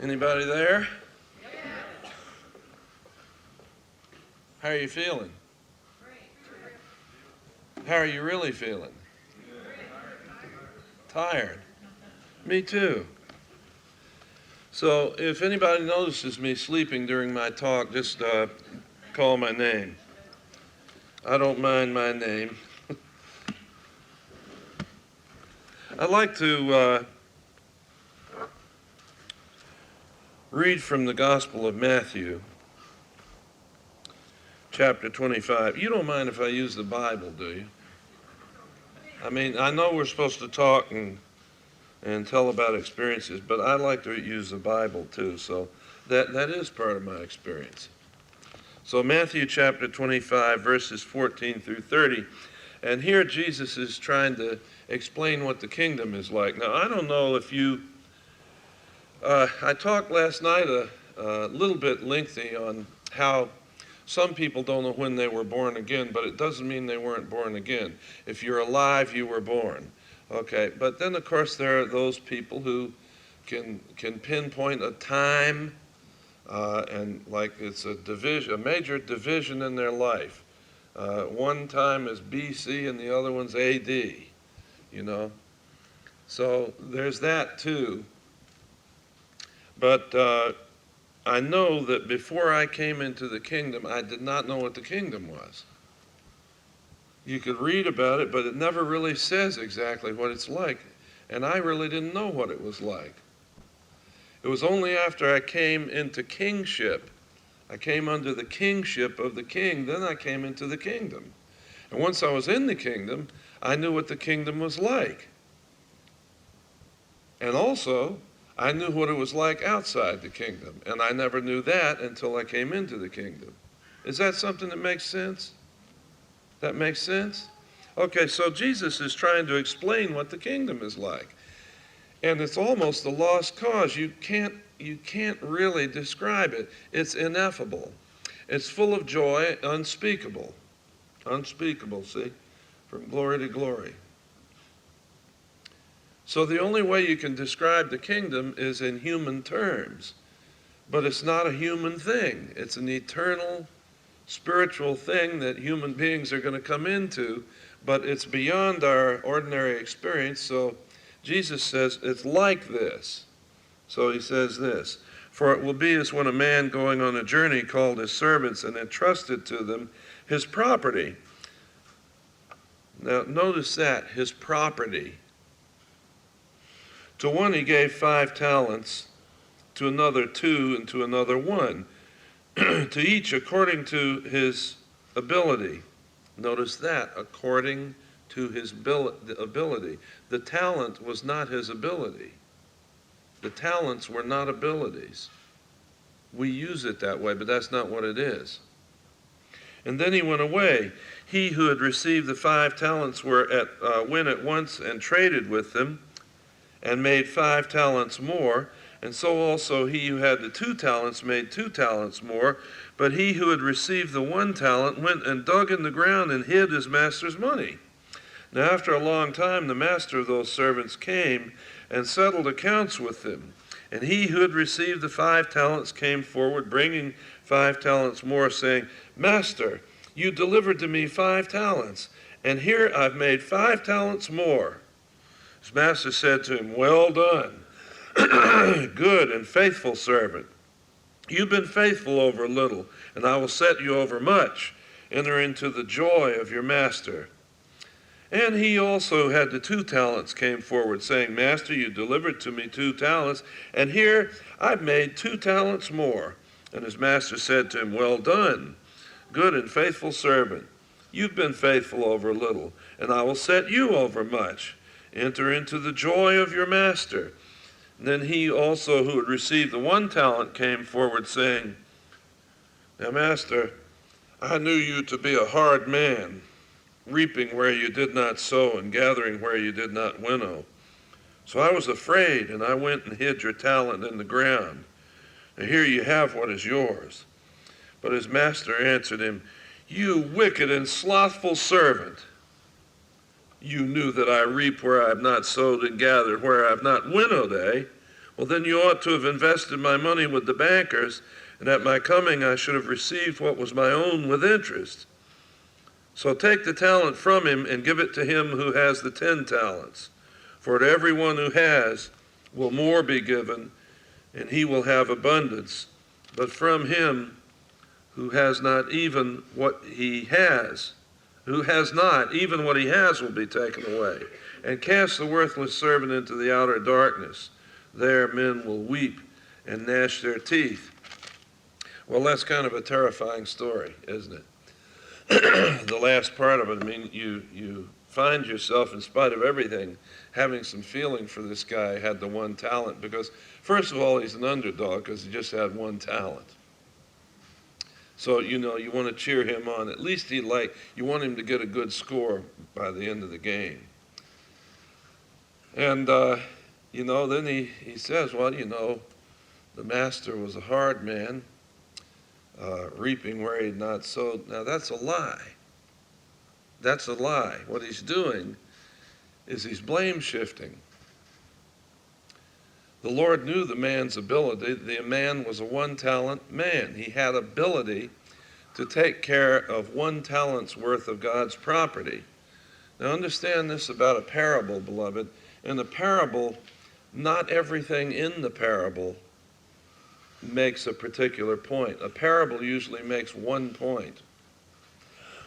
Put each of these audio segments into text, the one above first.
Anybody there? How are you feeling? How are you really feeling? Tired. Me too. So if anybody notices me sleeping during my talk, just call my name. I don't mind my name. I'd like to read from the Gospel of Matthew, chapter 25. You don't mind if I use the Bible, do you? I mean, I know we're supposed to talk and tell about experiences, but I like to use the Bible too, so that is part of my experience. So Matthew chapter 25, verses 14 through 30, and here Jesus is trying to explain what the kingdom is like. Now, I don't know if you, I talked last night a little bit lengthy on how some people don't know when they were born again, but it doesn't mean they weren't born again. If you're alive, you were born. Okay, but then of course there are those people who can pinpoint a time and like it's a division, a major division in their life. One time is BC and the other one's AD, you know. So there's that too. But I know that before I came into the kingdom, I did not know what the kingdom was. You could read about it, but it never really says exactly what it's like. And I really didn't know what it was like. It was only after I came into kingship, I came under the kingship of the king, then I came into the kingdom. And once I was in the kingdom, I knew what the kingdom was like. And also, I knew what it was like outside the kingdom, and I never knew that until I came into the kingdom. Is that something that makes sense? That makes sense? Okay, so Jesus is trying to explain what the kingdom is like. And it's almost a lost cause. You can't really describe it. It's ineffable. It's full of joy, unspeakable. Unspeakable, see? From glory to glory. So the only way you can describe the kingdom is in human terms. But it's not a human thing. It's an eternal, spiritual thing that human beings are going to come into, but it's beyond our ordinary experience. So Jesus says it's like this. So he says this, for it will be as when a man going on a journey called his servants and entrusted to them his property. Now notice that, his property. To one he gave 5 talents, to another 2, and to another 1, to each according to his ability. Notice that, according to his ability. The talent was not his ability. The talents were not abilities. We use it that way, but that's not what it is. And then he went away. He who had received the 5 talents went at once and traded with them, and made 5 talents more. And so also he who had the 2 talents made 2 talents more. But he who had received the 1 talent went and dug in the ground and hid his master's money. Now after a long time the master of those servants came and settled accounts with them. And he who had received the 5 talents came forward, bringing 5 talents more, saying, Master, you delivered to me 5 talents, and here I've made 5 talents more. His master said to him, Well done, good and faithful servant. You've been faithful over little, and I will set you over much. Enter into the joy of your master. And he also had the 2 talents came forward, saying, Master, you delivered to me 2 talents, and here I've made 2 talents more. And his master said to him, Well done, good and faithful servant. You've been faithful over little, and I will set you over much. Enter into the joy of your master. And then he also who had received the 1 talent came forward, saying, Now, master, I knew you to be a hard man, reaping where you did not sow and gathering where you did not winnow. So I was afraid, and I went and hid your talent in the ground. And here you have what is yours. But his master answered him, You wicked and slothful servant. You knew that I reap where I have not sowed and gathered where I have not winnowed, eh? Well, then you ought to have invested my money with the bankers, and at my coming I should have received what was my own with interest. So take the talent from him and give it to him who has the 10 talents. For to everyone who has will more be given, and he will have abundance. But from him who has not even what he has, even what he has will be taken away. And cast the worthless servant into the outer darkness. There men will weep and gnash their teeth. Well, that's kind of a terrifying story, isn't it? The last part of it, I mean, you find yourself, in spite of everything, having some feeling for this guy who had the one talent, because first of all, he's an underdog because he just had one talent. So, you want to cheer him on. At least you want him to get a good score by the end of the game. And, then he says, well, the master was a hard man, reaping where he had not sowed. Now, that's a lie. That's a lie. What he's doing is he's blame shifting. The Lord knew the man's ability. The man was a one-talent man. He had ability to take care of 1 talent's worth of God's property. Now understand this about a parable, beloved. In a parable, not everything in the parable makes a particular point. A parable usually makes 1 point.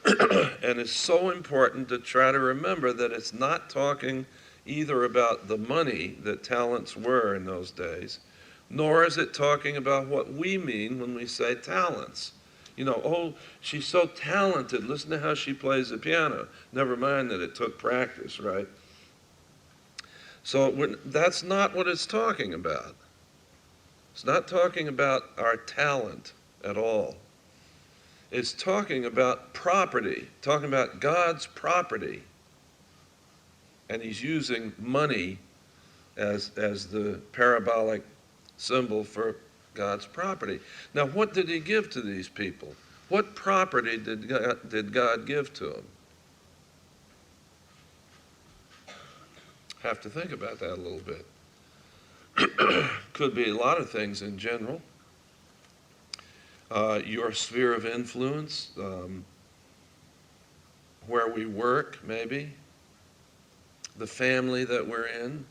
And it's so important to try to remember that it's not talking either about the money that talents were in those days, nor is it talking about what we mean when we say talents. Oh, she's so talented. Listen to how she plays the piano. Never mind that it took practice, right? So that's not what it's talking about. It's not talking about our talent at all. It's talking about property, talking about God's property. And he's using money as the parabolic symbol for God's property. Now, what did he give to these people? What property did God give to them? Have to think about that a little bit. Could be a lot of things in general. Your sphere of influence, where we work, maybe. The family that we're in,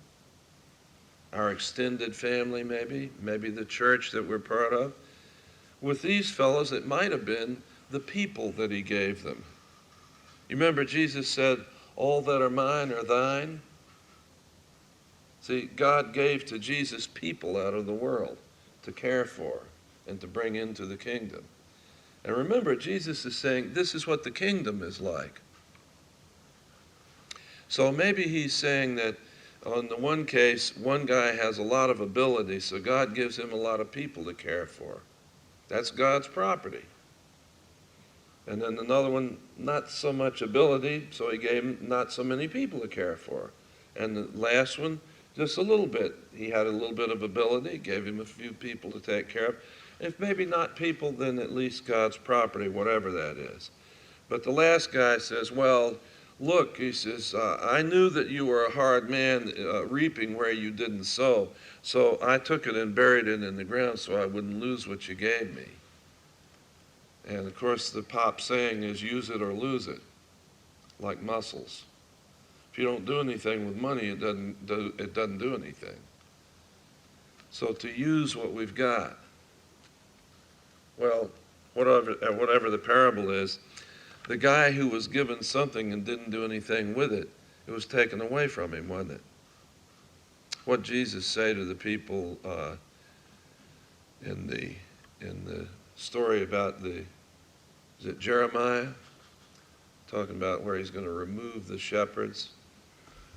our extended family maybe the church that we're part of. With these fellows, it might have been the people that he gave them. You remember Jesus said, all that are mine are thine? See, God gave to Jesus people out of the world to care for and to bring into the kingdom. And remember, Jesus is saying, this is what the kingdom is like. So maybe he's saying that on the one case, one guy has a lot of ability, so God gives him a lot of people to care for. That's God's property. And then another one, not so much ability, so he gave him not so many people to care for. And the last one, just a little bit. He had a little bit of ability, gave him a few people to take care of. If maybe not people, then at least God's property, whatever that is. But the last guy says, well, look, he says, I knew that you were a hard man, reaping where you didn't sow. So I took it and buried it in the ground so I wouldn't lose what you gave me. And of course, the pop saying is use it or lose it, like muscles. If you don't do anything with money, it doesn't do anything. So to use what we've got, well, whatever the parable is, the guy who was given something and didn't do anything with it, it was taken away from him, wasn't it? What did Jesus say to the people in the story about is it Jeremiah? Talking about where he's going to remove the shepherds.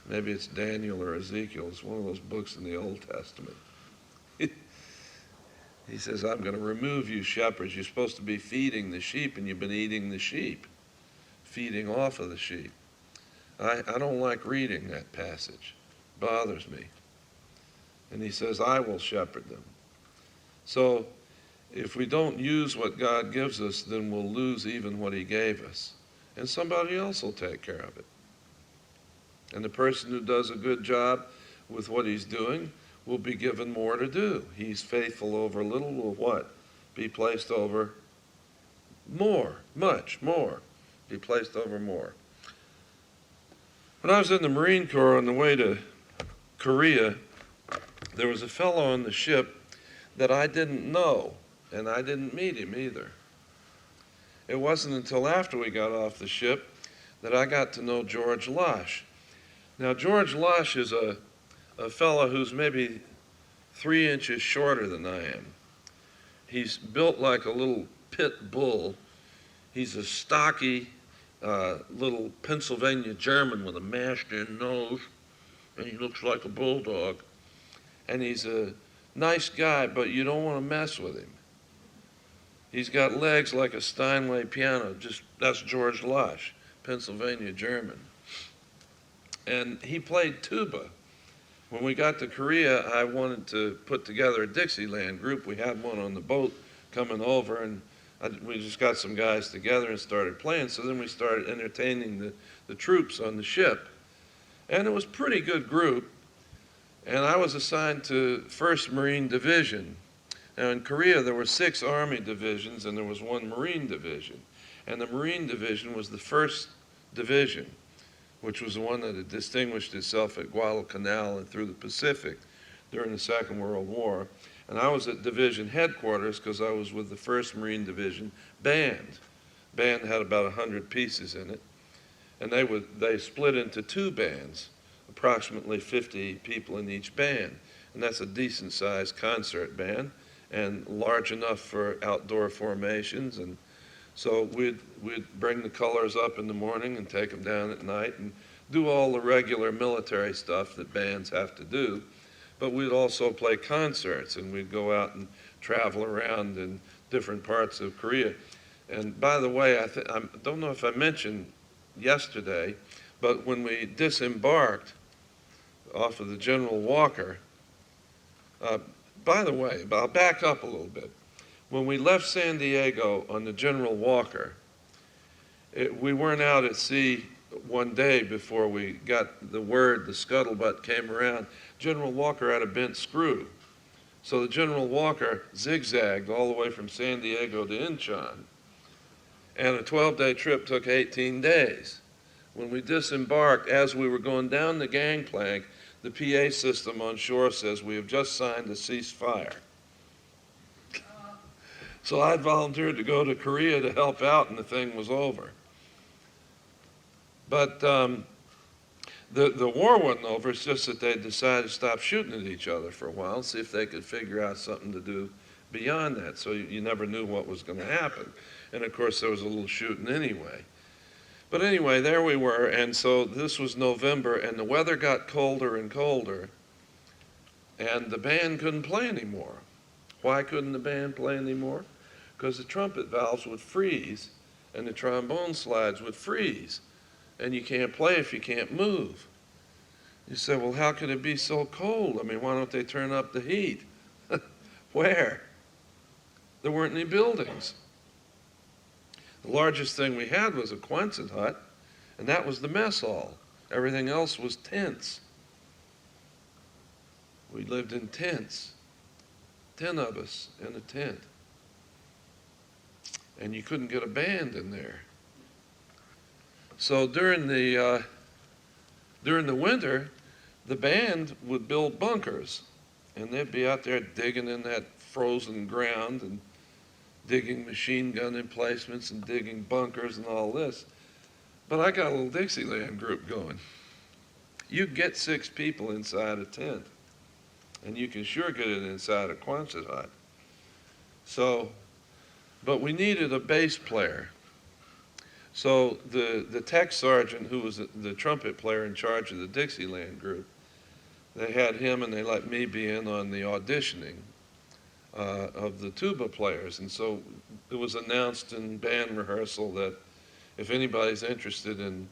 Maybe it's Daniel or Ezekiel. It's one of those books in the Old Testament. He says, I'm going to remove you shepherds. You're supposed to be feeding the sheep, and you've been eating the sheep, feeding off of the sheep. I don't like reading that passage. It bothers me. And he says, I will shepherd them. So if we don't use what God gives us, then we'll lose even what he gave us. And somebody else will take care of it. And the person who does a good job with what he's doing will be given more to do. He's faithful over little will what? Be placed over more, much more. Be placed over more. When I was in the Marine Corps on the way to Korea, there was a fellow on the ship that I didn't know, and I didn't meet him either. It wasn't until after we got off the ship that I got to know George Lush. Now, George Lush is a fellow who's maybe 3 inches shorter than I am. He's built like a little pit bull. He's a stocky little Pennsylvania German with a mashed-in nose, and he looks like a bulldog. And he's a nice guy, but you don't want to mess with him. He's got legs like a Steinway piano. That's George Lush, Pennsylvania German. And he played tuba. When we got to Korea, I wanted to put together a Dixieland group. We had one on the boat coming over, and we just got some guys together and started playing. So then we started entertaining the troops on the ship. And it was a pretty good group. And I was assigned to 1st Marine Division. Now in Korea, there were 6 Army divisions and there was 1 Marine Division. And the Marine Division was the 1st Division, which was the one that had distinguished itself at Guadalcanal and through the Pacific during the Second World War. And I was at division headquarters because I was with the 1st Marine Division band. Band had about 100 pieces in it. And they split into 2 bands, approximately 50 people in each band. And that's a decent sized concert band and large enough for outdoor formations. And so we'd bring the colors up in the morning and take them down at night and do all the regular military stuff that bands have to do. But we'd also play concerts, and we'd go out and travel around in different parts of Korea. And by the way, I don't know if I mentioned yesterday, but when we disembarked off of the General Walker, by the way, I'll back up a little bit. When we left San Diego on the General Walker, we weren't out at sea one day before we got the word, the scuttlebutt came around. General Walker had a bent screw. So the General Walker zigzagged all the way from San Diego to Incheon. And a 12-day trip took 18 days. When we disembarked, as we were going down the gangplank, the PA system on shore says, "We have just signed a ceasefire." So I volunteered to go to Korea to help out, and the thing was over. But the war wasn't over. It's just that they decided to stop shooting at each other for a while and see if they could figure out something to do beyond that. So you never knew what was going to happen. And of course, there was a little shooting anyway. But anyway, there we were. And so this was November, and the weather got colder and colder. And the band couldn't play anymore. Why couldn't the band play anymore? Because the trumpet valves would freeze, and the trombone slides would freeze. And you can't play if you can't move. You say, well, how could it be so cold? I mean, why don't they turn up the heat? Where? There weren't any buildings. The largest thing we had was a Quonset hut, and that was the mess hall. Everything else was tents. We lived in tents. 10 of us in a tent. And you couldn't get a band in there. So during the winter, the band would build bunkers, and they'd be out there digging in that frozen ground and digging machine gun emplacements and digging bunkers and all this. But I got a little Dixieland group going. You get 6 people inside a tent, and you can sure get it inside a Quonset hut. So, but we needed a bass player. So the tech sergeant, who was the trumpet player in charge of the Dixieland group, they had him and they let me be in on the auditioning of the tuba players. And so it was announced in band rehearsal that if anybody's interested in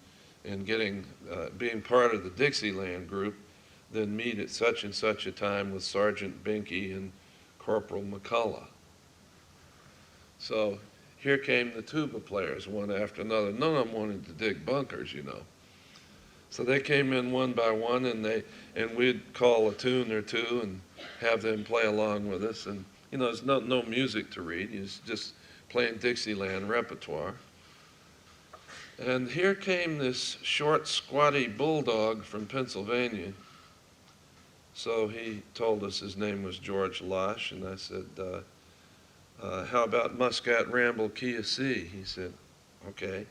getting being part of the Dixieland group, then meet at such and such a time with Sergeant Binky and Corporal McCullough. So here came the tuba players, one after another. None of them wanted to dig bunkers, you know. So they came in one by one, and we'd call a tune or two and have them play along with us. And there's no music to read. It's just playing Dixieland repertoire. And here came this short, squatty bulldog from Pennsylvania. So he told us his name was George Losh, and I said, how about Muscat Ramble Key of C? He said, okay.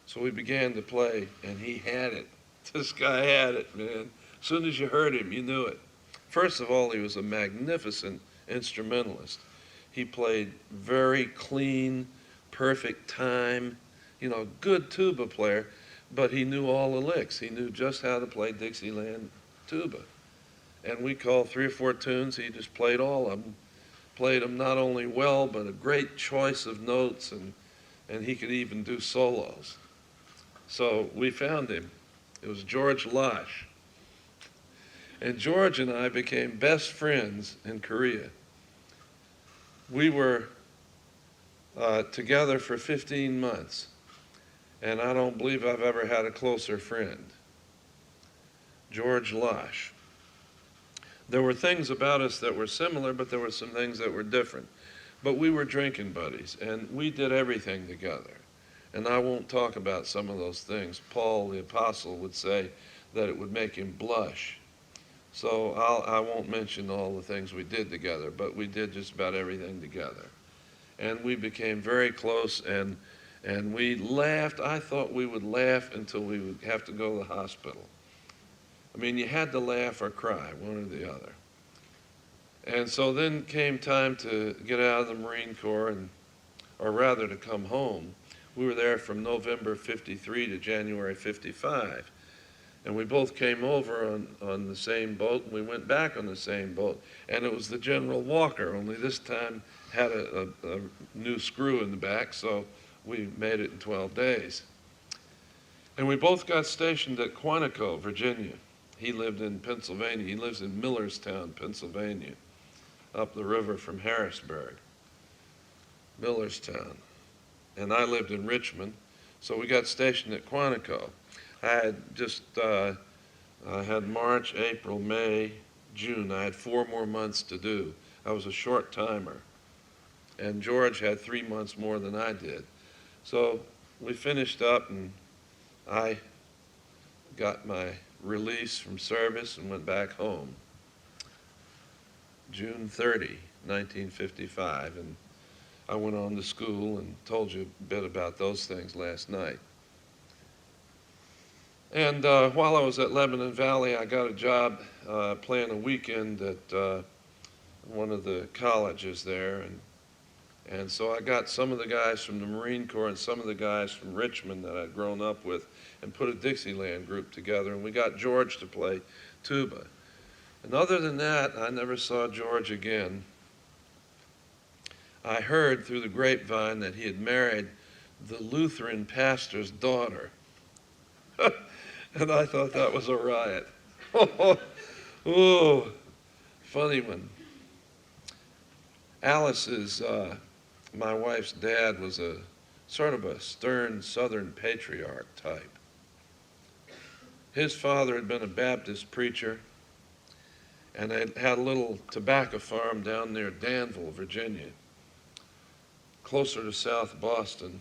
So we began to play, and he had it. This guy had it, man. As soon as you heard him, you knew it. First of all, he was a magnificent instrumentalist. He played very clean, perfect time, good tuba player, but he knew all the licks. He knew just how to play Dixieland tuba. And we called 3 or 4 tunes. He just played all of them. Played them not only well, but a great choice of notes, and he could even do solos. So we found him. It was George Losh. And George and I became best friends in Korea. We were together for 15 months, and I don't believe I've ever had a closer friend. George Losh. There were things about us that were similar, but there were some things that were different. But we were drinking buddies, and we did everything together. And I won't talk about some of those things. Paul the Apostle would say that it would make him blush. So I won't mention all the things we did together, but we did just about everything together. And we became very close, and we laughed. I thought we would laugh until we would have to go to the hospital. I mean, you had to laugh or cry, one or the other. And so then came time to get out of the Marine Corps, or rather to come home. We were there from November 53 to January 55. And we both came over on the same boat, and we went back on the same boat. And it was the General Walker, only this time had a new screw in the back, so we made it in 12 days. And we both got stationed at Quantico, Virginia. He lived in Pennsylvania. He lives in Millerstown, Pennsylvania, up the river from Harrisburg. Millerstown. And I lived in Richmond, so we got stationed at Quantico. I had just, I had March, April, May, June. I had 4 more months to do. I was a short timer. And George had 3 months more than I did. So we finished up, and I got my release from service and went back home. June 30, 1955, and I went on to school and told you a bit about those things last night. And while I was at Lebanon Valley, I got a job playing a weekend at one of the colleges there, and so I got some of the guys from the Marine Corps and some of the guys from Richmond that I'd grown up with and put a Dixieland group together, and we got George to play tuba. And other than that, I never saw George again. I heard through the grapevine that he had married the Lutheran pastor's daughter. And I thought that was a riot. Oh, funny one. Alice's, my wife's dad was a sort of a stern Southern patriarch type. His father had been a Baptist preacher and had a little tobacco farm down near Danville, Virginia, closer to South Boston,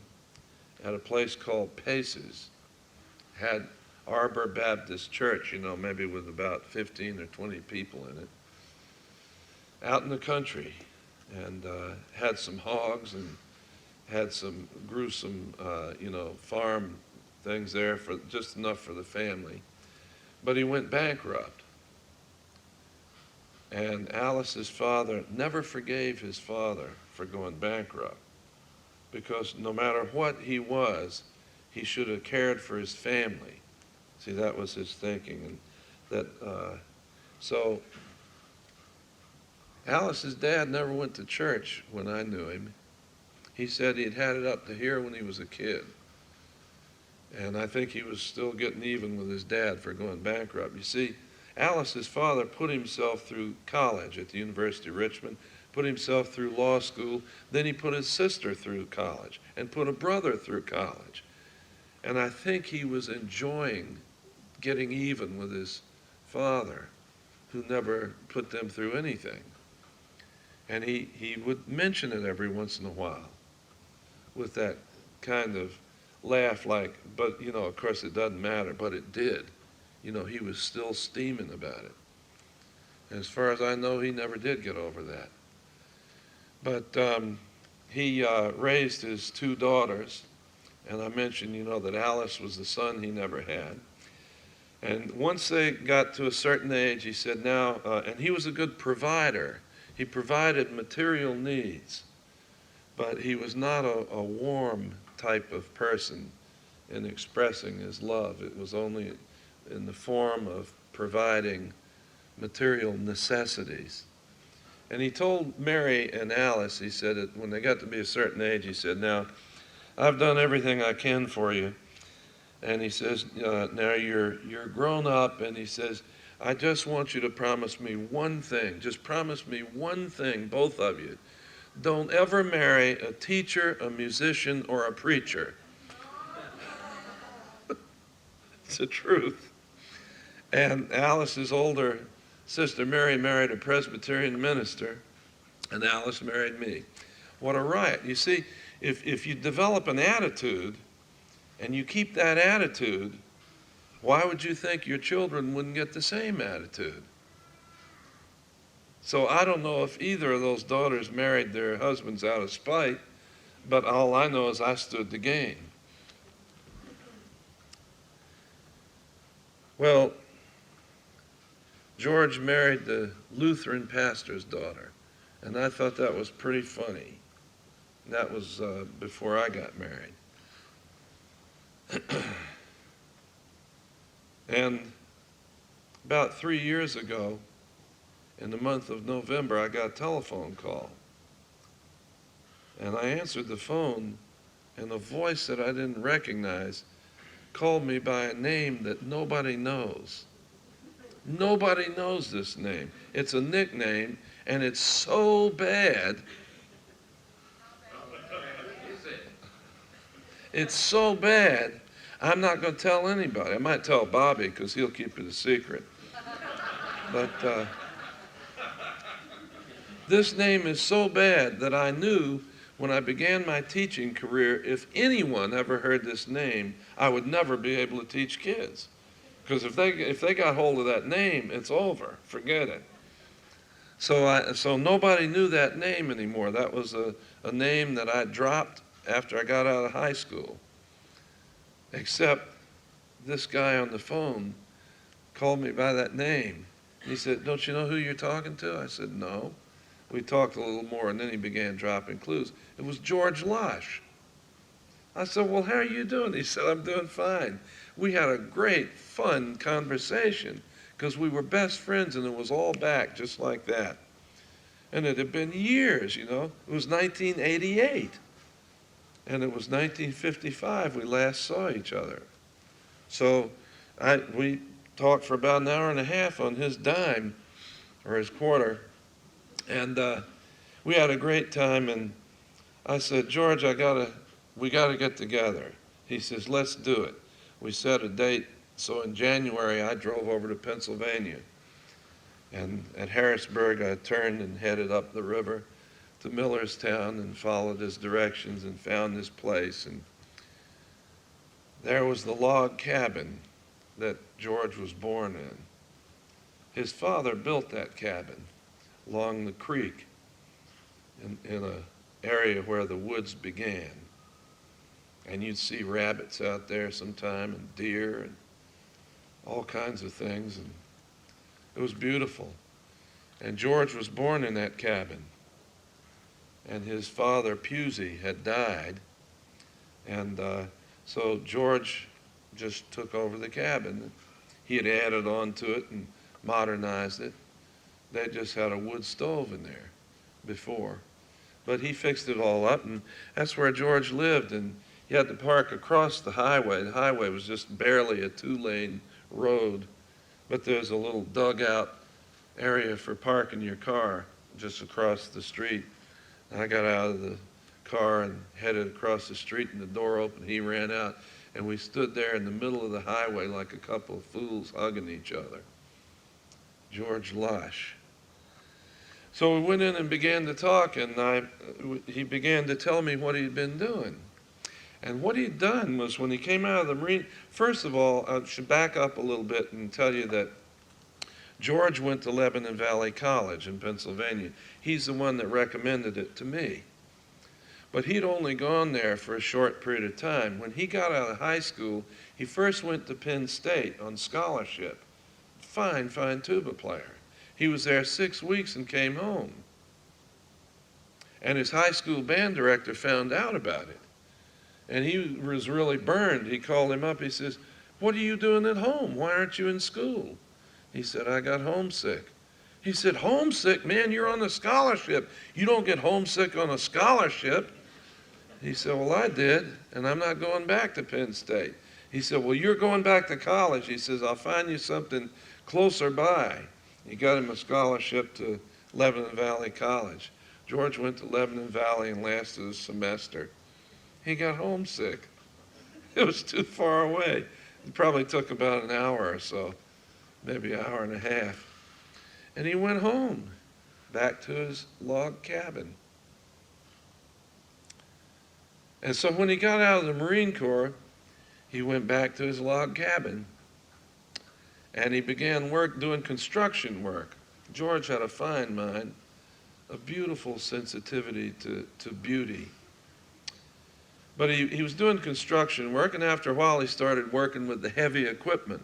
at a place called Paces. Had Arbor Baptist Church, maybe with about 15 or 20 people in it, out in the country, and had some hogs and grew some farm things there for just enough for the family. But he went bankrupt. And Alice's father never forgave his father for going bankrupt, because no matter what he was, he should have cared for his family. See, that was his thinking. And so Alice's dad never went to church when I knew him. He said he'd had it up to here when he was a kid. And I think he was still getting even with his dad for going bankrupt. You see, Alice's father put himself through college at the University of Richmond, put himself through law school, then he put his sister through college, and put a brother through college. And I think he was enjoying getting even with his father, who never put them through anything. And he would mention it every once in a while with that kind of laugh like, but, of course it doesn't matter, but it did. He was still steaming about it. And as far as I know, he never did get over that. But he raised his two daughters, and I mentioned, that Alice was the son he never had. And once they got to a certain age, he said now, and he was a good provider. He provided material needs, but he was not a warm type of person in expressing his love. It was only in the form of providing material necessities. And he told Mary and Alice, he said that when they got to be a certain age, he said, now, I've done everything I can for you. And he says, now you're grown up, and he says, I just want you to promise me one thing. Just promise me one thing, both of you. Don't ever marry a teacher, a musician, or a preacher. It's the truth. And Alice's older sister Mary married a Presbyterian minister, and Alice married me. What a riot. You see, if you develop an attitude and you keep that attitude, why would you think your children wouldn't get the same attitude? So I don't know if either of those daughters married their husbands out of spite, but all I know is I stood to gain. Well, George married the Lutheran pastor's daughter, and I thought that was pretty funny. That was before I got married. And about 3 years ago, in the month of November, I got a telephone call. And I answered the phone, and a voice that I didn't recognize called me by a name that nobody knows. Nobody knows this name. It's a nickname, and it's so bad. It's so bad, I'm not going to tell anybody. I might tell Bobby because he'll keep it a secret. But this name is so bad that I knew when I began my teaching career, if anyone ever heard this name, I would never be able to teach kids. Because if they got hold of that name, it's over. Forget it. So nobody knew that name anymore. That was a name that I dropped after I got out of high school. Except this guy on the phone called me by that name. He said, don't you know who you're talking to? I said, no. We talked a little more, and then he began dropping clues. It was George Losh. I said, well, how are you doing? He said, I'm doing fine. We had a great, fun conversation because we were best friends, and it was all back just like that. And it had been years, It was 1988. And it was 1955 we last saw each other. So we talked for about an hour and a half on his dime, or his quarter. And we had a great time, and I said, George, we gotta get together. He says, let's do it. We set a date. So in January, I drove over to Pennsylvania. And at Harrisburg, I turned and headed up the river to Millerstown and followed his directions and found this place. And there was the log cabin that George was born in. His father built that cabin along the creek in an area where the woods began. And you'd see rabbits out there sometime, and deer, and all kinds of things. And it was beautiful. And George was born in that cabin. And his father, Pusey, had died. And so George just took over the cabin. He had added on to it and modernized it. They just had a wood stove in there before. But he fixed it all up, and that's where George lived. And you had to park across the highway. The highway was just barely a 2-lane road, but there's a little dugout area for parking your car just across the street. And I got out of the car and headed across the street, and the door opened. He ran out, And we stood there in the middle of the highway like a couple of fools hugging each other. George Lush. So we went in and began to talk, and he began to tell me what he'd been doing. And what he'd done was, when he came out of the Marine, first of all, I should back up a little bit and tell you that George went to Lebanon Valley College in Pennsylvania. He's the one that recommended it to me. But he'd only gone there for a short period of time. When he got out of high school, he first went to Penn State on scholarship. Fine tuba player. He was there 6 weeks and came home. And his high school band director found out about it. And he was really burned. He called him up. He says, "What are you doing at home? Why aren't you in school?" He said, "I got homesick." He said, "Homesick? Man, you're on a scholarship. You don't get homesick on a scholarship." He said, "Well, I did, and I'm not going back to Penn State." He said, "Well, you're going back to college." He says, "I'll find you something closer by." He got him a scholarship to Lebanon Valley College. George went to Lebanon Valley and lasted a semester. He got homesick. It was too far away. It probably took about an hour or so, maybe an hour and a half. And he went home, back to his log cabin. And so when he got out of the Marine Corps, he went back to his log cabin. And he began doing construction work. George had a fine mind, a beautiful sensitivity to beauty. But he was doing construction work, and after a while he started working with the heavy equipment.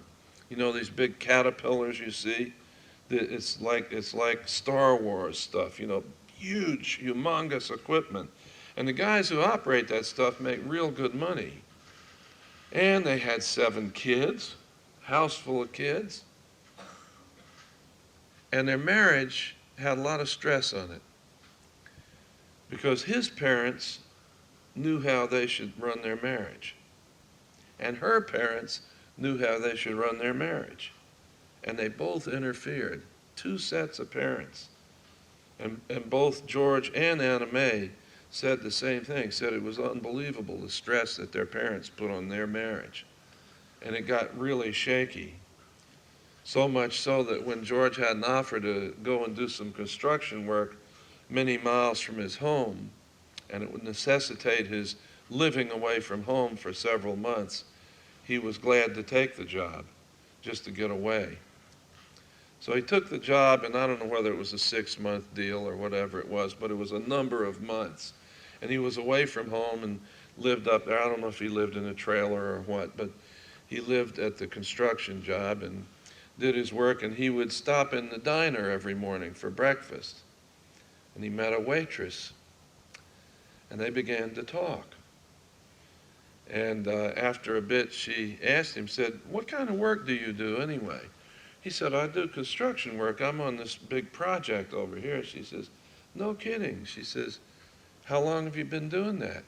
You know, these big caterpillars you see? It's like Star Wars stuff, you know, huge, humongous equipment. And the guys who operate that stuff make real good money. And they had 7 kids, house full of kids. And their marriage had a lot of stress on it, because his parents knew how they should run their marriage, and her parents knew how they should run their marriage, and they both interfered. 2 sets of parents, and both George and Anna Mae said the same thing, said it was unbelievable the stress that their parents put on their marriage, and it got really shaky. So much so that when George had an offer to go and do some construction work many miles from his home, and it would necessitate his living away from home for several months, he was glad to take the job just to get away. So he took the job, and I don't know whether it was a 6-month deal or whatever it was, but it was a number of months. And he was away from home and lived up there. I don't know if he lived in a trailer or what, but he lived at the construction job and did his work, and he would stop in the diner every morning for breakfast. And he met a waitress, and they began to talk. And after a bit, she asked him, said, "What kind of work do you do anyway?" He said, "I do construction work. I'm on this big project over here." She says, "No kidding." She says, "How long have you been doing that?"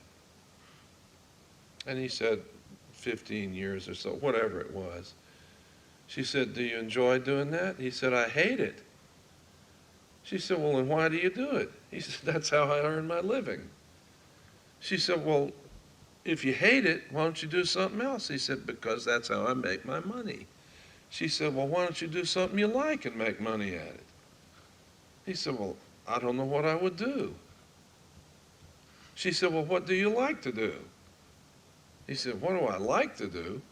And he said, 15 years or so, whatever it was. She said, "Do you enjoy doing that?" He said, "I hate it." She said, "Well, then why do you do it?" He said, "That's how I earn my living." She said, "Well, if you hate it, why don't you do something else?" He said, "Because that's how I make my money." She said, "Well, why don't you do something you like and make money at it?" He said, "Well, I don't know what I would do." She said, "Well, what do you like to do?" He said, "What do I like to do?"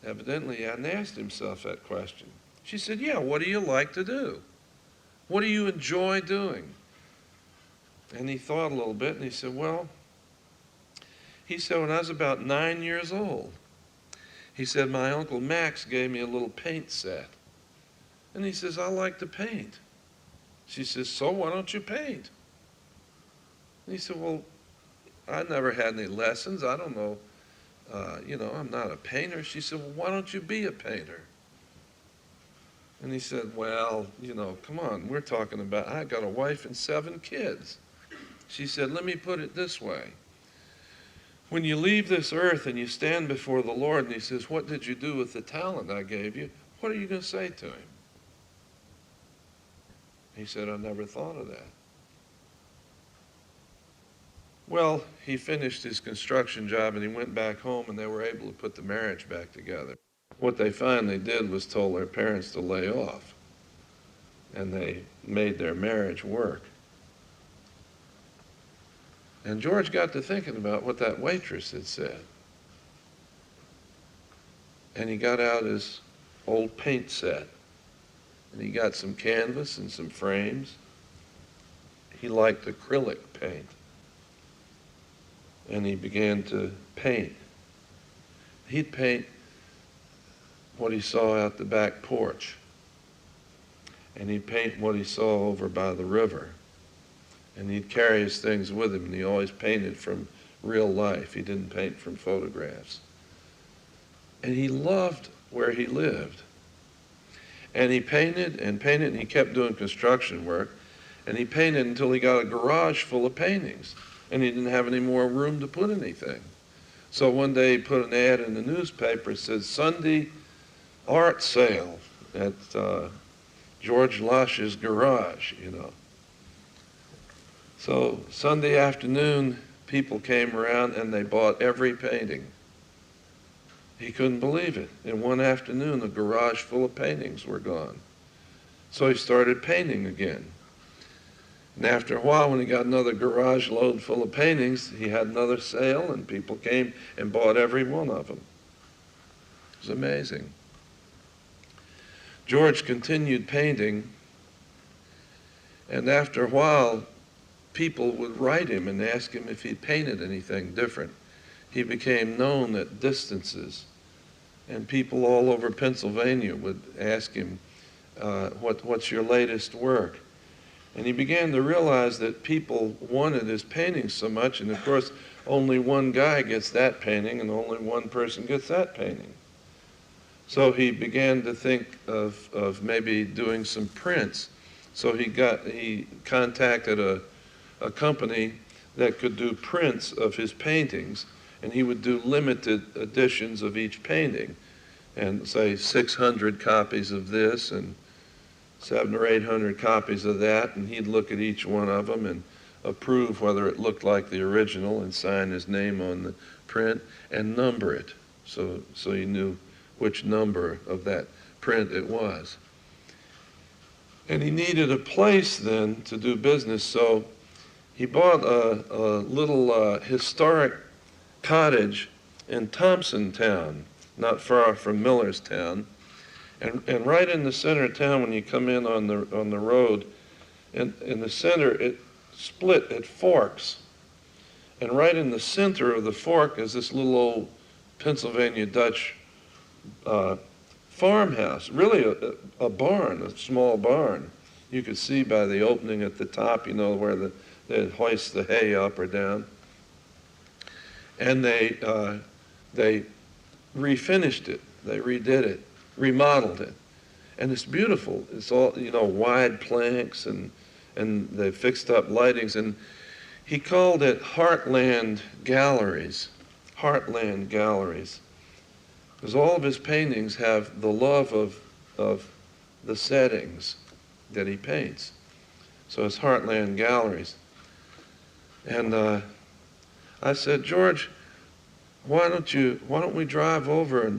Evidently, he hadn't asked himself that question. She said, "Yeah, what do you like to do? What do you enjoy doing?" And he thought a little bit, and he said, "Well," he said, "when I was about 9 years old, he said, my Uncle Max gave me a little paint set. And he says, I like to paint." She says, "So why don't you paint?" And he said, "Well, I never had any lessons. I don't know, I'm not a painter." She said, "Well, why don't you be a painter?" And he said, "Well, come on, we're talking about, I got a wife and 7 kids. She said, "Let me put it this way. When you leave this earth and you stand before the Lord and he says, 'What did you do with the talent I gave you?' What are you going to say to him?" He said, "I never thought of that." Well, he finished his construction job and he went back home and they were able to put the marriage back together. What they finally did was told their parents to lay off, and they made their marriage work. And George got to thinking about what that waitress had said. And he got out his old paint set, and he got some canvas and some frames. He liked acrylic paint. And he began to paint. He'd paint what he saw out the back porch. And he'd paint what he saw over by the river. And he'd carry his things with him, and he always painted from real life. He didn't paint from photographs. And he loved where he lived. And he painted and painted, and he kept doing construction work. And he painted until he got a garage full of paintings. And he didn't have any more room to put anything. So one day he put an ad in the newspaper. It said, Sunday art sale at George Losh's garage, you know. So Sunday afternoon, people came around and they bought every painting. He couldn't believe it. In one afternoon, a garage full of paintings were gone. So he started painting again. And after a while, when he got another garage load full of paintings, he had another sale, and people came and bought every one of them. It was amazing. George continued painting, and after a while, people would write him and ask him if he'd painted anything different. He became known at distances, and people all over Pennsylvania would ask him, what's your latest work? And he began to realize that people wanted his paintings so much, and of course, only one guy gets that painting, and only one person gets that painting. So he began to think of maybe doing some prints. So he contacted a company that could do prints of his paintings, and he would do limited editions of each painting, and say 600 copies of this and 700 or 800 copies of that, and he'd look at each one of them and approve whether it looked like the original and sign his name on the print and number it, so he knew which number of that print it was. And he needed a place then to do business, so he bought a little historic cottage in Thompsontown, not far from Millerstown. And right in the center of town, when you come in on the road, in the center, it split at forks. And right in the center of the fork is this little old Pennsylvania Dutch farmhouse, really a barn, a small barn. You could see by the opening at the top, you know, where they hoist the hay up or down. And they refinished it, they redid it, remodeled it. And it's beautiful. It's all, you know, wide planks, and they fixed up lightings. And he called it Heartland Galleries. Heartland Galleries. Because all of his paintings have the love of the settings that he paints. So it's Heartland Galleries. And I said, George, why don't we drive over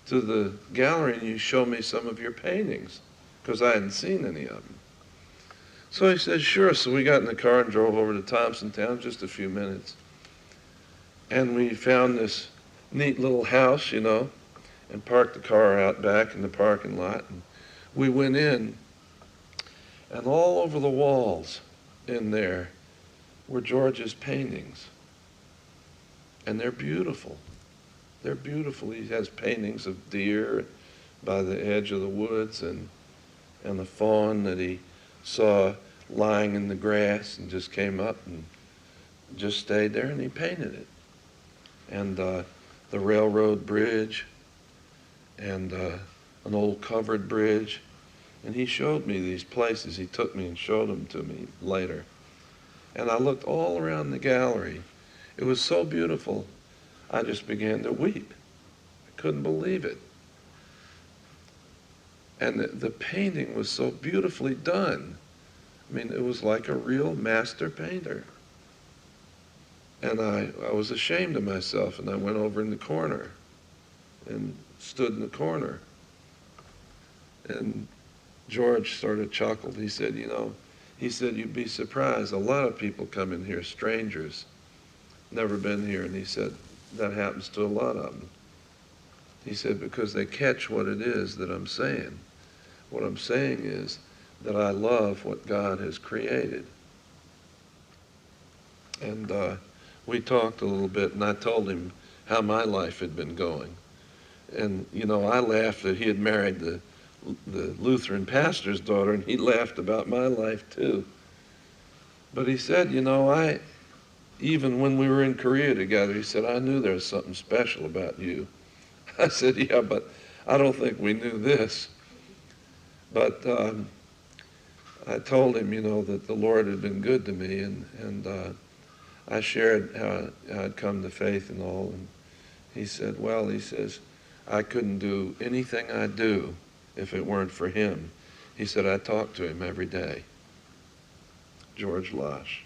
to the gallery and you show me some of your paintings? Because I hadn't seen any of them. So he said, sure. So we got in the car and drove over to Thompsontown, just a few minutes. And we found this neat little house, you know, and parked the car out back in the parking lot. And we went in, and all over the walls in there were George's paintings. And they're beautiful. They're beautiful. He has paintings of deer by the edge of the woods, and the fawn that he saw lying in the grass and just came up and just stayed there, and he painted it. And the railroad bridge, and an old covered bridge. And he showed me these places. He took me and showed them to me later. And I looked all around the gallery. It was so beautiful, I just began to weep. I couldn't believe it. And the painting was so beautifully done. I mean, it was like a real master painter. And I was ashamed of myself, and I went over in the corner and stood in the corner. And George sort of chuckled. He said, you'd be surprised. A lot of people come in here, strangers, never been here. And he said, that happens to a lot of them. He said, because they catch what it is that I'm saying. What I'm saying is that I love what God has created. And we talked a little bit, and I told him how my life had been going. And, I laughed that he had married the Lutheran pastor's daughter, and he laughed about my life too. But he said, even when we were in Korea together, he said, I knew there was something special about you. I said, yeah, but I don't think we knew this. But I told him, that the Lord had been good to me, and I shared how I'd come to faith and all. And he said, well, he says, I couldn't do anything I do if it weren't for him. He said, I talk to him every day. George Losh.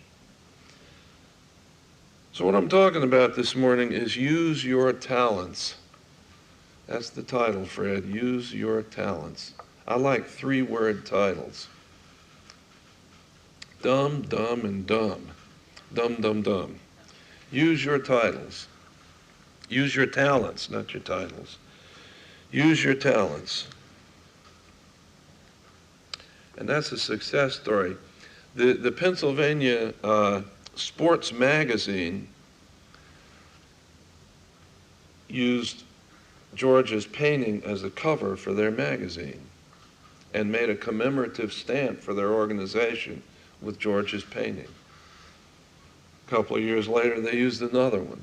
So what I'm talking about this morning is use your talents. That's the title, Fred. Use your talents. I like 3-word titles. Dumb, dumb, and dumb. Dumb, dumb, dumb. Use your titles. Use your talents, not your titles. Use your talents. And that's a success story. The Pennsylvania Sports Magazine used George's painting as a cover for their magazine and made a commemorative stamp for their organization with George's painting. A couple of years later, they used another one.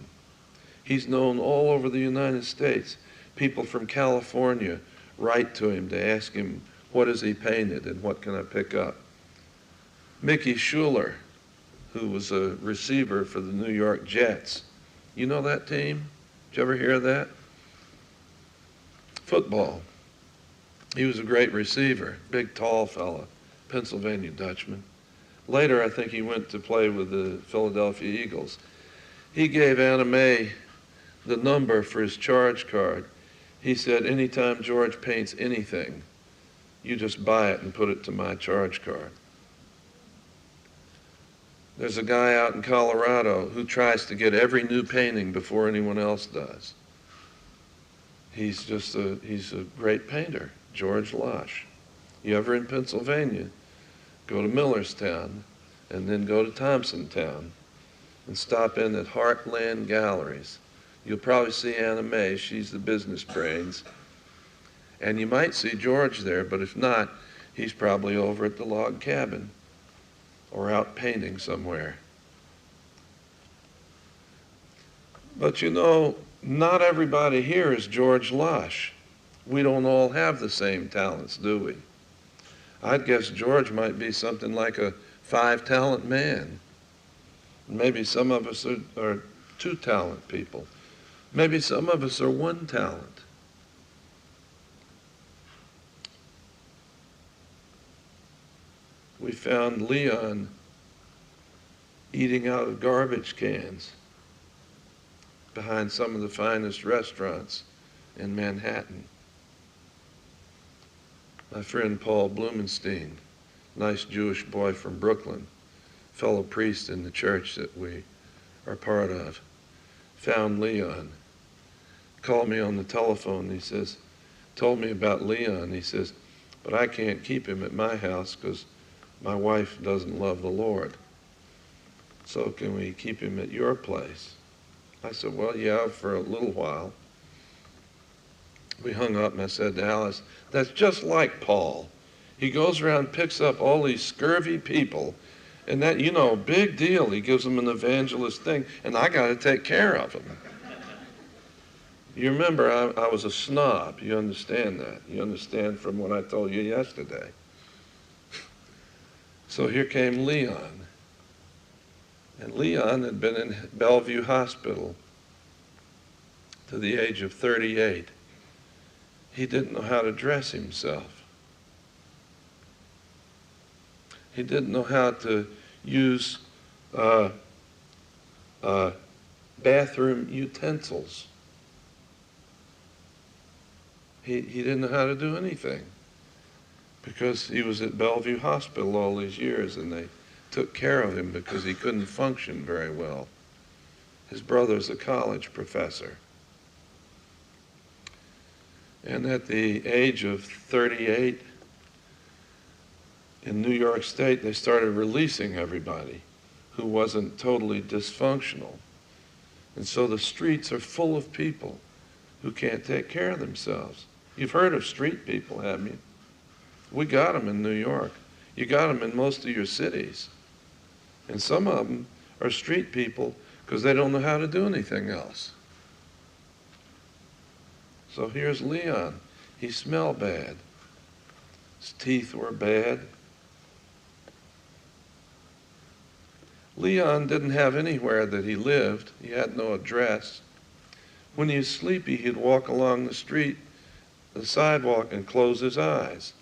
He's known all over the United States. People from California write to him to ask him, what has he painted and what can I pick up? Mickey Schuler, who was a receiver for the New York Jets. You know that team? Did you ever hear of that? Football. He was a great receiver, big, tall fella, Pennsylvania Dutchman. Later, I think he went to play with the Philadelphia Eagles. He gave Anna Mae the number for his charge card. He said, anytime George paints anything, you just buy it and put it to my charge card. There's a guy out in Colorado who tries to get every new painting before anyone else does. He's a great painter, George Losh. You ever in Pennsylvania, go to Millerstown and then go to Thompsontown and stop in at Heartland Galleries. You'll probably see Anna Mae, she's the business brains. And you might see George there, but if not, he's probably over at the log cabin or out painting somewhere. But not everybody here is George Losh. We don't all have the same talents, do we? I'd guess George might be something like a 5-talent man. Maybe some of us are 2-talent people. Maybe some of us are 1 talent. We found Leon eating out of garbage cans behind some of the finest restaurants in Manhattan. My friend Paul Blumenstein, nice Jewish boy from Brooklyn, fellow priest in the church that we are part of, found Leon, called me on the telephone. He says, told me about Leon. He says, but I can't keep him at my house because my wife doesn't love the Lord. So can we keep him at your place? I said, well, yeah, for a little while. We hung up and I said to Alice, that's just like Paul. He goes around, picks up all these scurvy people, and that, big deal. He gives them an evangelist thing, and I got to take care of them. You remember I was a snob. You understand that. You understand from what I told you yesterday. So here came Leon. And Leon had been in Bellevue Hospital to the age of 38. He didn't know how to dress himself. He didn't know how to use bathroom utensils. He didn't know how to do anything because he was at Bellevue Hospital all these years, and they took care of him because he couldn't function very well. His brother's a college professor. And at the age of 38, in New York State, they started releasing everybody who wasn't totally dysfunctional. And so the streets are full of people who can't take care of themselves. You've heard of street people, haven't you? We got them in New York. You got them in most of your cities. And some of them are street people because they don't know how to do anything else. So here's Leon. He smelled bad. His teeth were bad. Leon didn't have anywhere that he lived. He had no address. When he was sleepy, he'd walk along the street, the sidewalk, and close his eyes.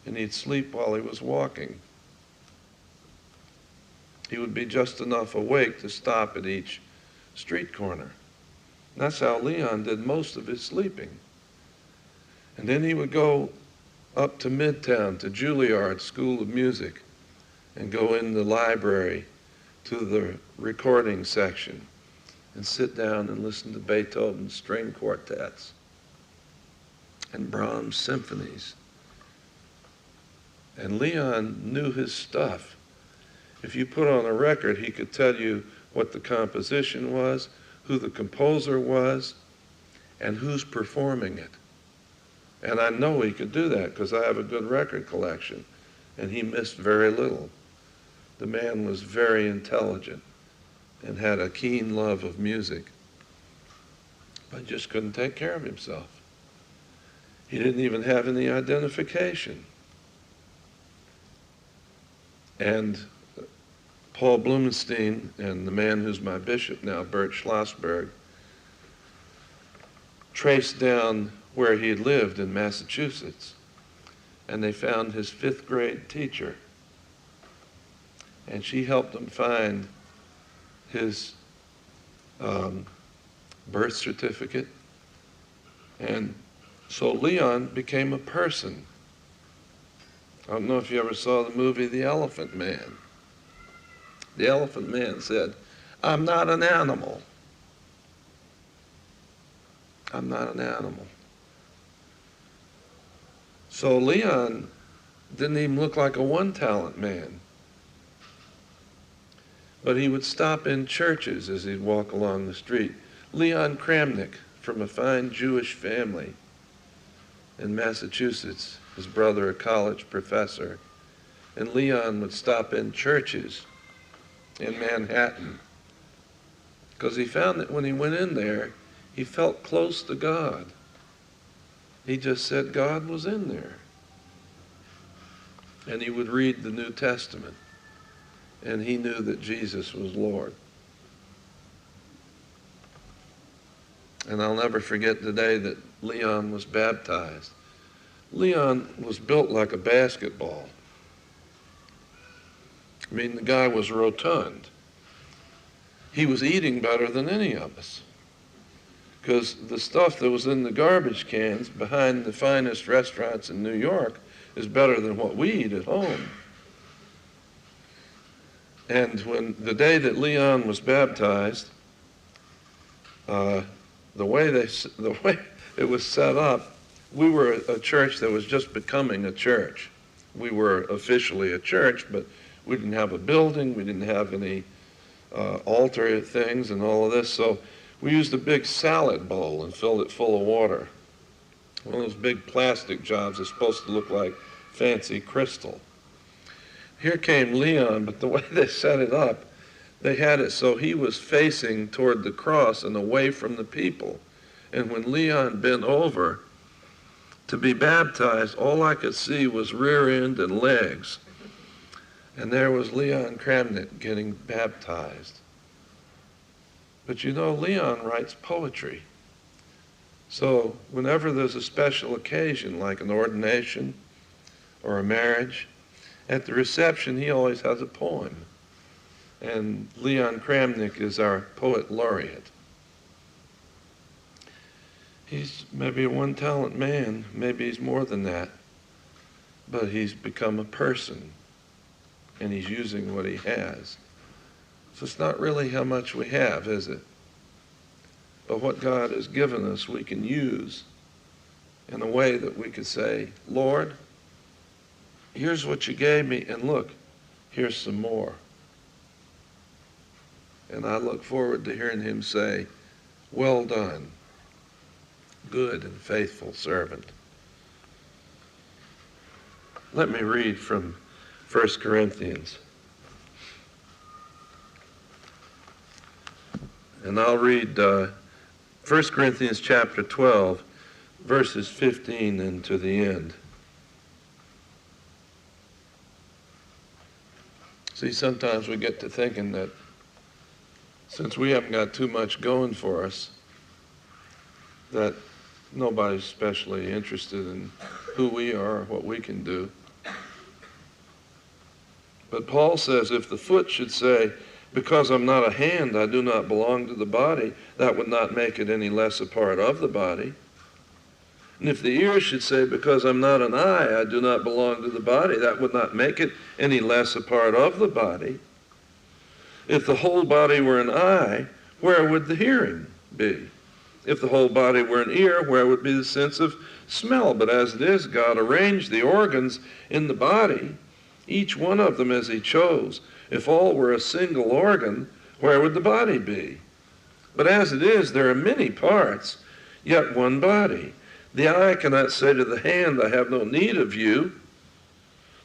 And he'd sleep while he was walking. He would be just enough awake to stop at each street corner. And that's how Leon did most of his sleeping. And then he would go up to Midtown, to Juilliard School of Music, and go in the library to the recording section and sit down and listen to Beethoven's string quartets and Brahms symphonies. And Leon knew his stuff. If you put on a record, he could tell you what the composition was, who the composer was, and who's performing it. And I know he could do that because I have a good record collection, and he missed very little. The man was very intelligent and had a keen love of music, but just couldn't take care of himself. He didn't even have any identification. And Paul Blumenstein and the man who's my bishop now, Bert Schlossberg, traced down where he had lived in Massachusetts, and they found his 5th grade teacher. And she helped him find his birth certificate. And so Leon became a person. I don't know if you ever saw the movie The Elephant Man. The Elephant Man said, "I'm not an animal. I'm not an animal." So Leon didn't even look like a one-talent man. But he would stop in churches as he'd walk along the street. Leon Kramnik, from a fine Jewish family in Massachusetts, his brother a college professor. And Leon would stop in churches in Manhattan because he found that when he went in there, he felt close to God. He just said God was in there. And he would read the New Testament. And he knew that Jesus was Lord. And I'll never forget the day that Leon was baptized. Leon was built like a basketball. I mean, the guy was rotund. He was eating better than any of us, because the stuff that was in the garbage cans behind the finest restaurants in New York is better than what we eat at home. And when the day that Leon was baptized, the way it was set up, we were a church that was just becoming a church. We were officially a church, but we didn't have a building, we didn't have any altar things and all of this, so we used a big salad bowl and filled it full of water. One of those big plastic jobs is supposed to look like fancy crystal. Here came Leon, but the way they set it up, they had it so he was facing toward the cross and away from the people. And when Leon bent over to be baptized, all I could see was rear end and legs. And there was Leon Kramnik getting baptized. But you know, Leon writes poetry. So whenever there's a special occasion, like an ordination or a marriage, at the reception he always has a poem. And Leon Kramnik is our poet laureate. He's maybe a one-talent man. Maybe he's more than that. But he's become a person, and he's using what he has. So it's not really how much we have, is it? But what God has given us, we can use in a way that we could say, Lord, here's what you gave me, and look, here's some more. And I look forward to hearing him say, well done, good and faithful servant. Let me read from 1 Corinthians. And I'll read 1 Corinthians chapter 12, verses 15 and to the end. See, sometimes we get to thinking that since we haven't got too much going for us, that nobody's especially interested in who we are or what we can do. But Paul says, if the foot should say, because I'm not a hand, I do not belong to the body, that would not make it any less a part of the body. And if the ear should say, because I'm not an eye, I do not belong to the body, that would not make it any less a part of the body. If the whole body were an eye, where would the hearing be? If the whole body were an ear, where would be the sense of smell? But as it is, God arranged the organs in the body, each one of them as he chose. If all were a single organ, where would the body be? But as it is, there are many parts, yet one body. The eye cannot say to the hand, I have no need of you,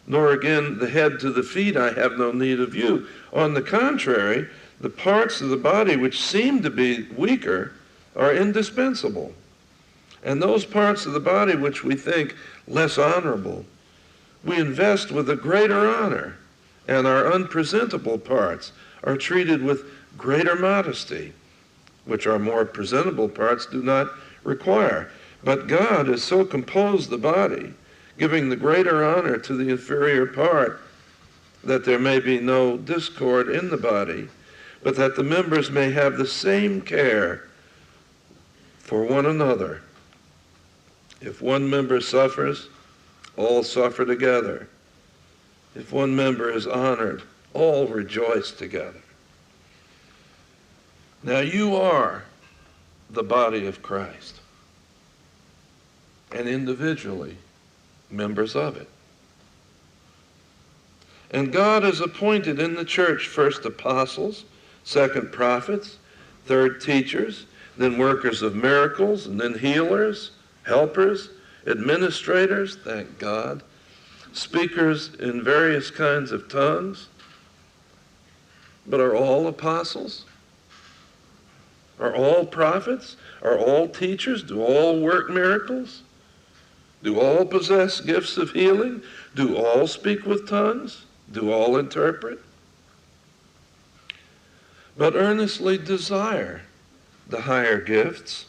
nor again the head to the feet, I have no need of you. On the contrary, the parts of the body which seem to be weaker are indispensable. And those parts of the body which we think less honorable, we invest with a greater honor, and our unpresentable parts are treated with greater modesty, which our more presentable parts do not require. But God has so composed the body, giving the greater honor to the inferior part, that there may be no discord in the body, but that the members may have the same care for one another. If one member suffers, all suffer together. If one member is honored, all rejoice together. Now you are the body of Christ, and individually members of it. And God has appointed in the church first apostles, second prophets, third teachers, then workers of miracles, and then healers, helpers, administrators, thank God, speakers in various kinds of tongues. But are all apostles? Are all prophets? Are all teachers? Do all work miracles? Do all possess gifts of healing? Do all speak with tongues? Do all interpret? But earnestly desire the higher gifts.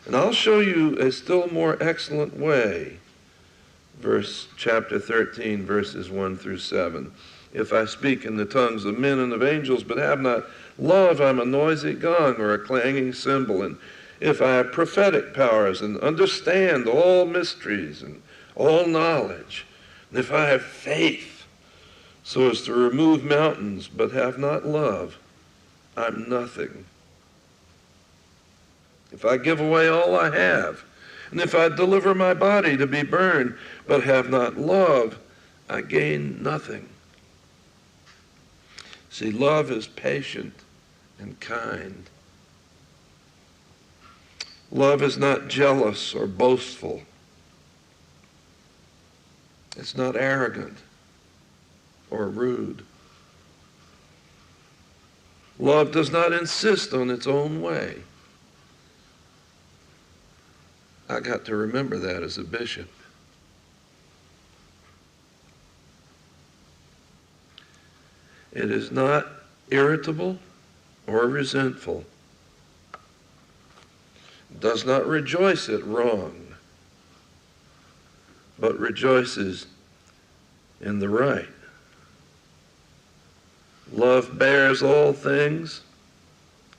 And I'll show you a still more excellent way. Chapter 13, verses 1 through 7. If I speak in the tongues of men and of angels, but have not love, I'm a noisy gong or a clanging cymbal. And if I have prophetic powers and understand all mysteries and all knowledge, and if I have faith so as to remove mountains, but have not love, I'm nothing. If I give away all I have, and if I deliver my body to be burned, but have not love, I gain nothing. See, love is patient and kind. Love is not jealous or boastful. It's not arrogant or rude. Love does not insist on its own way. I got to remember that as a bishop. It is not irritable or resentful. It does not rejoice at wrong, but rejoices in the right. Love bears all things,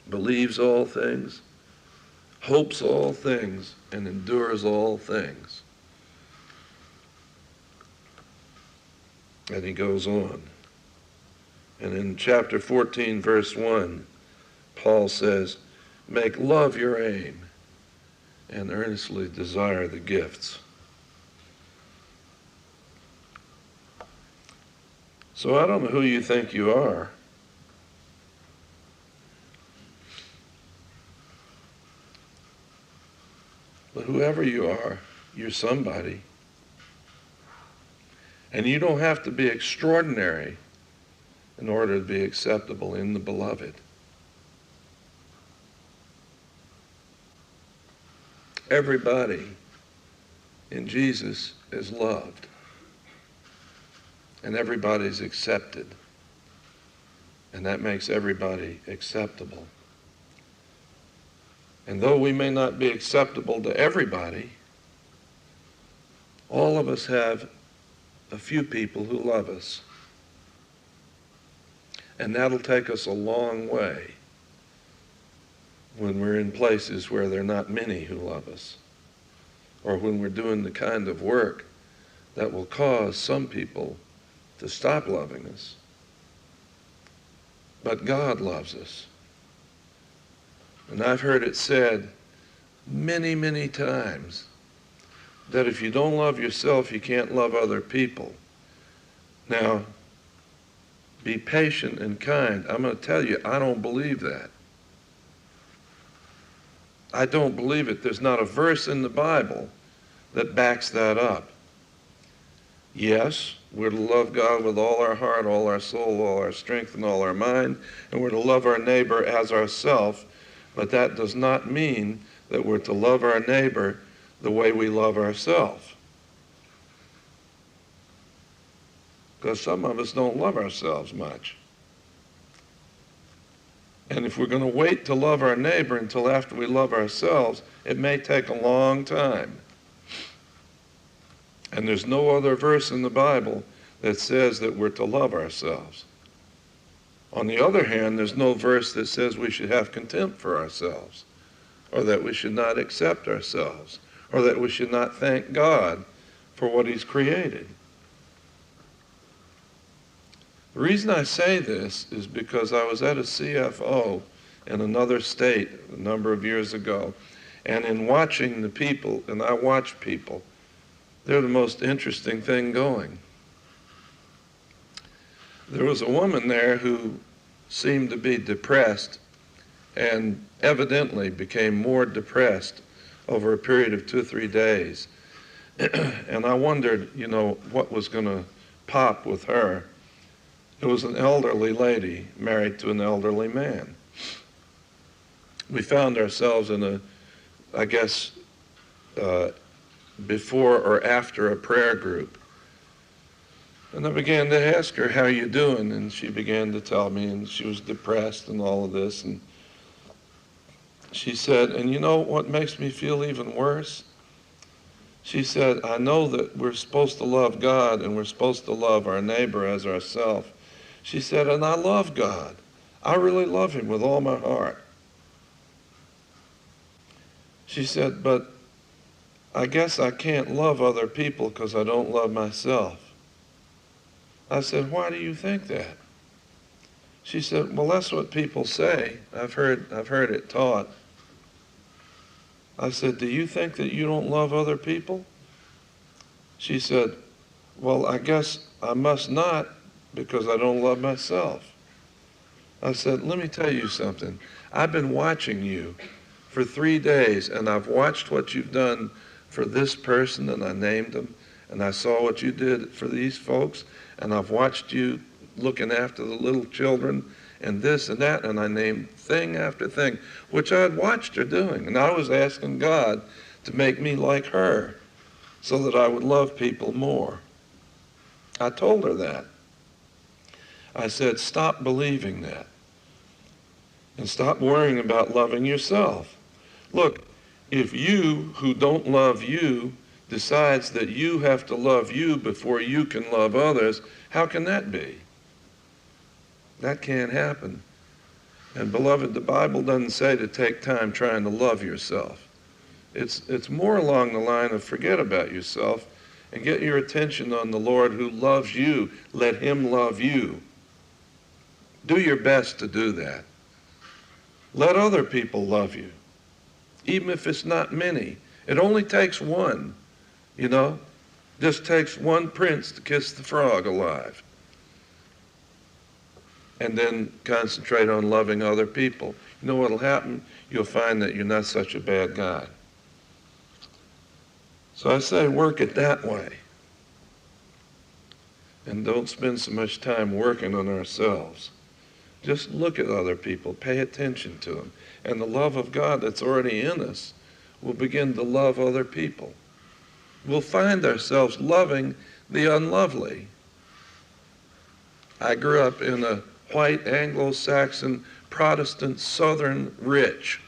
believes all things, hopes all things, and endures all things. And he goes on. And in chapter 14, verse 1, Paul says, make love your aim and earnestly desire the gifts. So I don't know who you think you are. But whoever you are, you're somebody. And you don't have to be extraordinary in order to be acceptable in the beloved. Everybody in Jesus is loved. And everybody's accepted. And that makes everybody acceptable. And though we may not be acceptable to everybody, all of us have a few people who love us. And that'll take us a long way when we're in places where there are not many who love us, or when we're doing the kind of work that will cause some people to stop loving us. But God loves us. And I've heard it said many, many times that if you don't love yourself, you can't love other people. Now, be patient and kind. I'm going to tell you, I don't believe that. I don't believe it. There's not a verse in the Bible that backs that up. Yes, we're to love God with all our heart, all our soul, all our strength, and all our mind, and we're to love our neighbor as ourselves, but that does not mean that we're to love our neighbor the way we love ourselves. Because some of us don't love ourselves much. And if we're going to wait to love our neighbor until after we love ourselves, it may take a long time. And there's no other verse in the Bible that says that we're to love ourselves. On the other hand, there's no verse that says we should have contempt for ourselves, or that we should not accept ourselves, or that we should not thank God for what he's created. The reason I say this is because I was at a CFO in another state a number of years ago, and in watching the people, and I watch people, they're the most interesting thing going. There was a woman there who seemed to be depressed and evidently became more depressed over a period of 2 or 3 days. And I wondered, what was going to pop with her. It was an elderly lady married to an elderly man. We found ourselves in before or after a prayer group. And I began to ask her, how you doing? And she began to tell me, and she was depressed and all of this. And she said, and you know what makes me feel even worse? She said, I know that we're supposed to love God and we're supposed to love our neighbor as ourselves. She said, and I love God. I really love him with all my heart. She said, but I guess I can't love other people because I don't love myself. I said, why do you think that? She said, well, that's what people say. I've heard it taught. I said, do you think that you don't love other people? She said, well, I guess I must not because I don't love myself. I said, let me tell you something. I've been watching you for 3 days, and I've watched what you've done for this person, and I named them, and I saw what you did for these folks, and I've watched you looking after the little children, and this and that, and I named thing after thing, which I'd watched her doing, and I was asking God to make me like her so that I would love people more. I told her that. I said, stop believing that, and stop worrying about loving yourself. Look, if you, who don't love you, decides that you have to love you before you can love others, how can that be? That can't happen. And beloved, the Bible doesn't say to take time trying to love yourself. It's more along the line of forget about yourself and get your attention on the Lord who loves you. Let him love you. Do your best to do that. Let other people love you, even if it's not many. It only takes one, you know. Just takes one prince to kiss the frog alive. And then concentrate on loving other people. You know what'll happen? You'll find that you're not such a bad guy. So I say work it that way. And don't spend so much time working on ourselves. Just look at other people, pay attention to them. And the love of God that's already in us will begin to love other people. We'll find ourselves loving the unlovely. I grew up in a white Anglo-Saxon Protestant Southern rich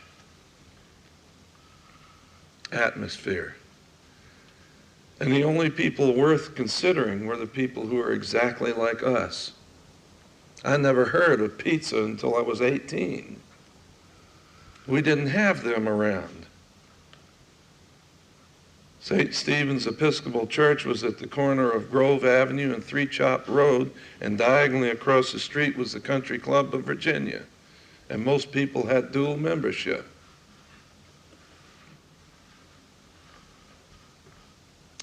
atmosphere. And the only people worth considering were the people who were exactly like us. I never heard of pizza until I was 18. We didn't have them around. St. Stephen's Episcopal Church was at the corner of Grove Avenue and Three Chop Road, and diagonally across the street was the Country Club of Virginia. And most people had dual membership.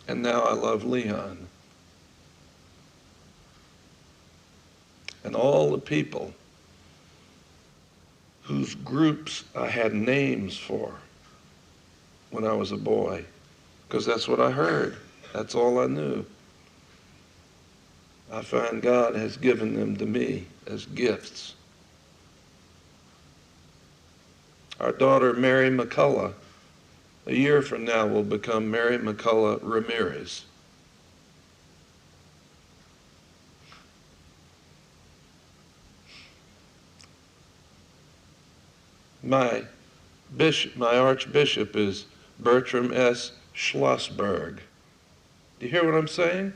And now I love Leon. And all the people whose groups I had names for when I was a boy, because that's what I heard. That's all I knew. I find God has given them to me as gifts. Our daughter, Mary McCullough, a year from now will become Mary McCullough Ramirez. My archbishop is Bertram S. Schlossberg. Do you hear what I'm saying?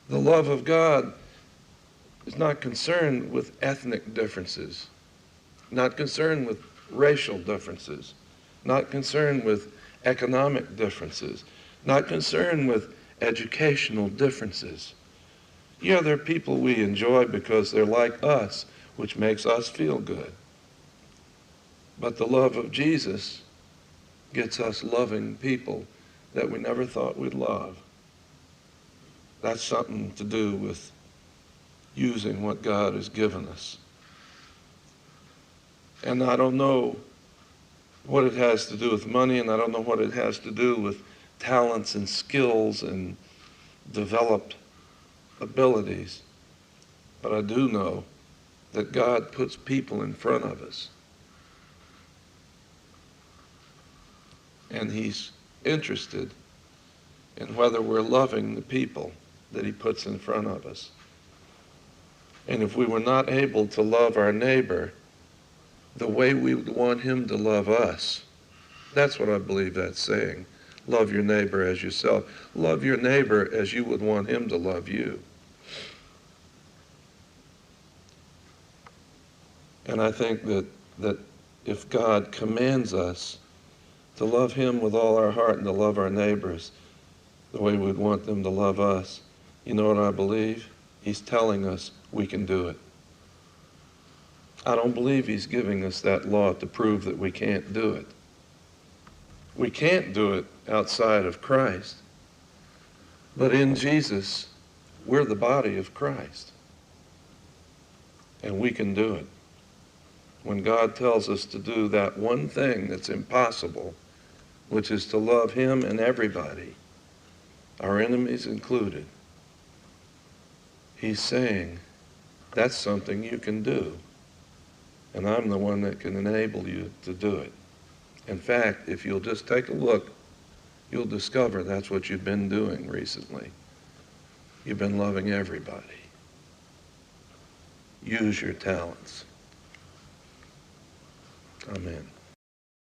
The love of God is not concerned with ethnic differences, not concerned with racial differences, not concerned with economic differences, not concerned with educational differences. Yeah, they're people we enjoy because they're like us, which makes us feel good. But the love of Jesus gets us loving people that we never thought we'd love. That's something to do with using what God has given us. And I don't know what it has to do with money, and I don't know what it has to do with talents and skills and developed abilities. But I do know that God puts people in front of us. And he's interested in whether we're loving the people that he puts in front of us. And if we were not able to love our neighbor the way we would want him to love us, that's what I believe that's saying. Love your neighbor as yourself. Love your neighbor as you would want him to love you. And I think that if God commands us to love him with all our heart and to love our neighbors the way we'd want them to love us, you know what I believe? He's telling us we can do it. I don't believe he's giving us that law to prove that we can't do it. We can't do it outside of Christ. But in Jesus, we're the body of Christ. And we can do it. When God tells us to do that one thing that's impossible, which is to love him and everybody, our enemies included, he's saying, that's something you can do. And I'm the one that can enable you to do it. In fact, if you'll just take a look, you'll discover that's what you've been doing recently. You've been loving everybody. Use your talents. Amen.